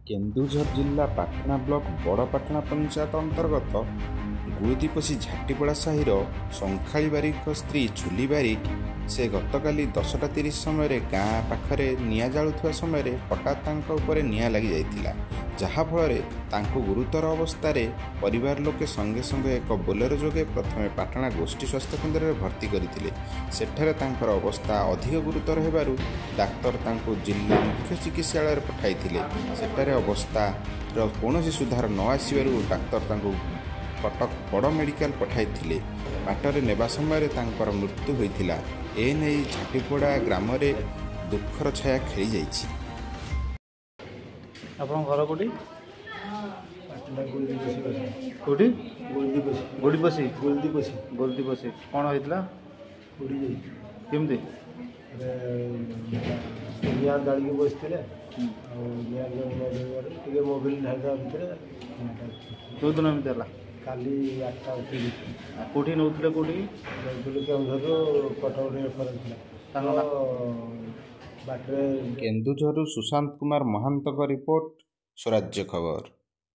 କେନ୍ଦୁଝର ଜିଲ୍ଲା ପାଟଣା ବ୍ଲକ ବଡ଼ପାଟଣା ପଞ୍ଚାୟତ ଅନ୍ତର୍ଗତ ଗୁଳୁଦିପୋଷି ଝାଟିପଡ଼ା ସାହିର ଶଙ୍ଖାଳି ବାରିକଙ୍କ ସ୍ତ୍ରୀ ଝୁଲି ବାରିକ ସେ ଗତକାଲି 10:30 ସମୟରେ ଗାଁ ପାଖରେ ନିଆଁ ଜାଳୁଥିବା ସମୟରେ ହଠାତ୍ ତାଙ୍କ ଉପରେ ନିଆଁ ଲାଗିଯାଇଥିଲା, ଯାହାଫଳରେ ତାଙ୍କୁ ଗୁରୁତର ଅବସ୍ଥାରେ ପରିବାର ଲୋକେ ସଙ୍ଗେ ସଙ୍ଗେ ଏକ ବୋଲେରୋ ଯୋଗେ ପ୍ରଥମେ ପାଟଣା ଗୋଷ୍ଠୀ ସ୍ୱାସ୍ଥ୍ୟକେନ୍ଦ୍ରରେ ଭର୍ତ୍ତି କରିଥିଲେ। ସେଠାରେ ତାଙ୍କର ଅବସ୍ଥା ଅଧିକ ଗୁରୁତର ହେବାରୁ ଡାକ୍ତର ତାଙ୍କୁ ଜିଲ୍ଲା ମୁଖ୍ୟ ଚିକିତ୍ସାଳୟରେ ପଠାଇଥିଲେ। ସେଠାରେ ଅବସ୍ଥାର କୌଣସି ସୁଧାର ନ ଆସିବାରୁ ଡାକ୍ତର ତାଙ୍କୁ କଟକ ବଡ଼ ମେଡିକାଲ ପଠାଇଥିଲେ। ବାଟରେ ନେବା ସମୟରେ ତାଙ୍କର ମୃତ୍ୟୁ ହୋଇଥିଲା। ଏନେଇ ଝାଟିପଡ଼ା ଗ୍ରାମରେ ଦୁଃଖର ଛାୟା ଖେଳିଯାଇଛି। ଆପଣଙ୍କ ଘର କୋଉଠି? କୋଉଠି? ଗୋଲଦିପୋଷି। କ'ଣ ହେଇଥିଲା? କେମିତି? ନିଆଁ ଜାଳିକି ବସିଥିଲେ ଆଉ ନିଆଁ ଟିକେ ମୋବିଲ ଢାଳିଦେବା ଭିତରେ କେଉଁଦିନ ଏମିତି ହେଲା? କାଲି 8ଟା ଉଠିକି କେଉଁଠି ନେଉଥିଲେ? କେଉଁଠି ନେଉଥିଲେ? କେଉଁଝରରୁ କଟକରେ ରେଫର ଥିଲା ତାଙ୍କ ବାଟରେ। କେନ୍ଦୁଝରରୁ ସୁଶାନ୍ତ କୁମାର ମହାନ୍ତଙ୍କ ରିପୋର୍ଟ, ସ୍ୱରାଜ୍ୟ ଖବର।